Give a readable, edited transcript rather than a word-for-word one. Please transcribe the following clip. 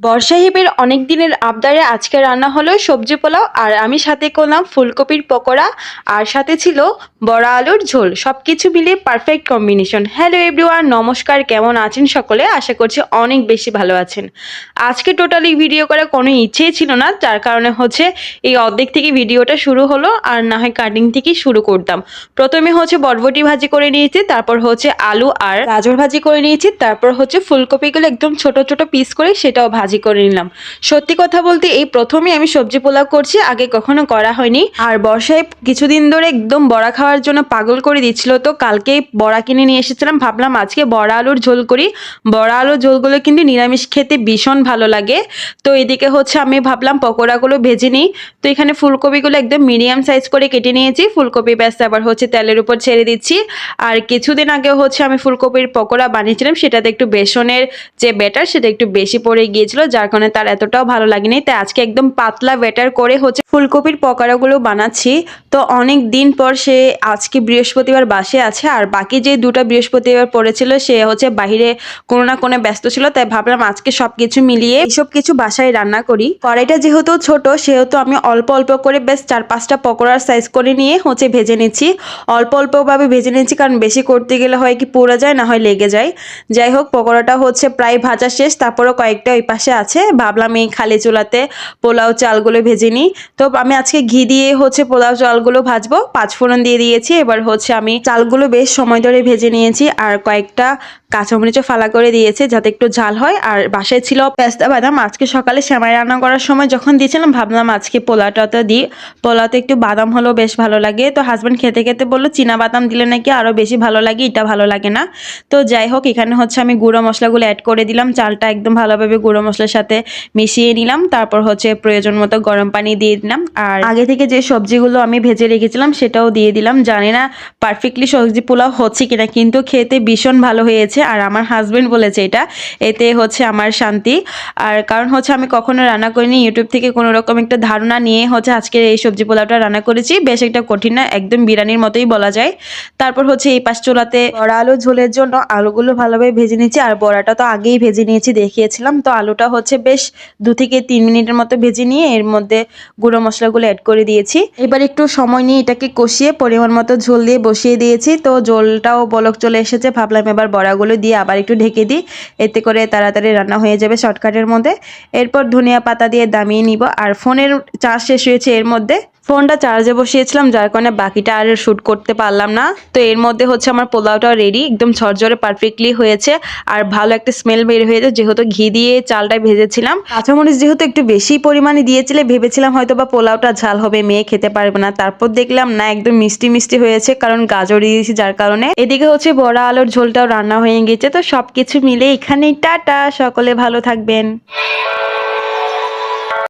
বরসাহেবের অনেক দিনের আবদারে আজকে রান্না হলো সবজি পোলাও আর আমি সাথে করলাম ফুলকপির পকোড়া আর সাথে ছিল বড়া আলুর ঝোল। সবকিছু মিলিয়ে পারফেক্ট কম্বিনেশন। হ্যালো এভরিওয়ান, নমস্কার, কেমন আছেন সকলে? আশা করছি অনেক বেশি ভালো আছেন। আজকে টোটালি ভিডিও করার কোনো ইচ্ছেই ছিল না, যার কারণে এই অর্ধেক থেকে ভিডিওটা শুরু হলো, আর না হয় কাটিং থেকেই শুরু করতাম। প্রথমে বরবটি ভাজি করে নিয়েছি, তারপর আলু আর গাজর ভাজি করে নিয়েছি, তারপর ফুলকপিগুলো একদম ছোট ছোট পিস করে সেটাও ভাজি করে নিলাম। সত্যি কথা বলতে এই প্রথমে আমি সবজি পোলাও করছি, আগে কখনো করা হয়নি। আর বর্ষায় কিছুদিন ধরে একদম বড়া খাওয়ার জন্য পাগল করে দিচ্ছিল, তো কালকেই বড়া কিনে নিয়ে এসেছিলাম। ভাবলাম আজকে বড়া আলুর ঝোল করি। বড়া আলুর ঝোলগুলো কিন্তু নিরামিষ খেতে ভীষণ ভালো লাগে। তো এদিকে আমি ভাবলাম পকোড়াগুলো ভেজে নিই। তো এখানে ফুলকপিগুলো একদম মিডিয়াম সাইজ করে কেটে নিয়েছি। ফুলকপি ব্যাস আবার তেলের উপর ছেড়ে দিচ্ছি। আর কিছুদিন আগে আমি ফুলকপির পকোড়া বানিয়েছিলাম, সেটাতে একটু বেসনের যে ব্যাটার সেটা একটু বেশি পড়ে গিয়েছিল, যার কারণে তার এতটাও ভালো লাগেনি। তাই আজকে একদম পাতলা ব্যাটার করে ফুলকপির পকোড়াগুলো বানাচ্ছি। তো অনেক দিন পর সে আজকে বৃহস্পতিবার বাসে আছে, আর বাকি যে দুটো বৃহস্পতিবার পড়েছিল সে বাহিরে কোনো না কোনো ব্যস্ত ছিল। তাই ভাবলাম আজকে সবকিছু মিলিয়ে এইসব কিছু বাসায় রান্না করি। কড়াইটা যেহেতু ছোট সেহেতু আমি অল্প অল্প করে বেশ 4-5টা পকোড়ার সাইজ করে নিয়ে ভেজে নিচ্ছি। অল্প অল্পভাবে ভেজে নিচ্ছি, কারণ বেশি করতে গেলে হয় কি পুড়ে যায়, না হয় লেগে যায়। যাই হোক, পকোড়াটা প্রায় ভাজা শেষ, তারপরও কয়েকটা ওই পাশে আছে। ভাবলাম এই খালি চুলাতে পোলাও চালগুলো ভেজে নিই। তো আমি আজকে ঘি দিয়ে পোলাও চালগুলো ভাজবো। 5 ফোড়ন দিয়ে দিয়েছি। এবার আমি চালগুলো বেশ সময় ধরে ভেজে নিয়েছি, আর কয়েকটা কাঁচামরিচও ফালা করে দিয়েছে যাতে একটু ঝাল হয়। আর বাসায় ছিল পেস্তা বাদাম। আজকে সকালে সেমাই রান্না করার সময় যখন দিয়েছিলাম ভাবলাম আজকে পোলাওটাতে দিই। পোলাওতে একটু বাদাম হলেও বেশ ভালো লাগে। তো হাজব্যান্ড খেতে খেতে বললো চীনা বাদাম দিলে নাকি আরো বেশি ভালো লাগে, এটা ভালো লাগে না। তো যাই হোক, এখানে আমি গুঁড়ো মশলাগুলো অ্যাড করে দিলাম। চালটা একদম ভালোভাবে গুঁড়ো মশলার সাথে মিশিয়ে নিলাম। তারপর প্রয়োজন মতো গরম পানি দিয়ে দিলাম, আর আগে থেকে যে সবজিগুলো আমি ভেজে রেখেছিলাম সেটাও দিয়ে দিলাম। জানি না পারফেক্টলি সবজি পোলাও হচ্ছে কিনা, কিন্তু খেতে ভীষণ ভালো হয়েছে। আর আমার হাজবেন্ড বলেছে এতে আমার শান্তি। আর কারণ আমি কখনো রান্না করিনি, ইউটিউব থেকে কোনো রকম একটা ধারণা নিয়ে আজকে এই সবজি পোলাওটা রান্না করেছি। বেশ একটা কঠিন না, একদম বিরিয়ানির মতোই বলা যায়। তারপর এই পাশ চুলাতে বড়া আলু ঝোলের জন্য আলুগুলো ভালোভাবে ভেজে নিয়েছি, আর বড়াটা তো আগেই ভেজে নিয়েছি, দেখিয়েছিলাম। তো আলুটা বেশ 2 থেকে 3 মিনিটের মতো ভেজে নিয়ে এর মধ্যে গুঁড়ো মশলাগুলো অ্যাড করে দিয়েছি। এবার একটু সময় নিয়ে এটাকে কষিয়ে পরিমাণ মতো ঝোল দিয়ে বসিয়ে দিয়েছি। তো ঝোলটাও বলক চলে এসেছে, ভাবলাম এবার বড়াগুলো দিয়ে আবার একটু ঢেকে দিই, এতে করে তাড়াতাড়ি রান্না হয়ে যাবে শর্টকাটের মধ্যে। এরপর ধনিয়া পাতা দিয়ে দামিয়ে নিব। আর ফোনের চার্জ শেষ হয়েছে, এর মধ্যে ফোনটা চার্জে বসিয়েছিলাম, যার কারণে বাকিটা আর শ্যুট করতে পারলাম না। তো এর মধ্যে আমার পোলাওটাও রেডি, একদম ঝরঝরে পারফেক্টলি হয়েছে। আর ভালো একটা স্মেল বের হয়েছে, যেহেতু ঘি দিয়ে চালটা ভেজেছিলাম। কাঁচামরিচ যেহেতু একটু বেশি পরিমাণে দিয়েছিলে, ভেবেছিলাম হয়তো বা পোলাওটা ঝাল হবে, মেয়ে খেতে পারবে না। তারপর দেখলাম না, একদম মিষ্টি মিষ্টি হয়েছে, কারণ গাজর দিয়েছি যার কারণে। এদিকে বড়া আলুর ঝোলটাও রান্না হয়ে গেছে। তো সবকিছু মিলে এখানেই টাটা, সকলে ভালো থাকবেন।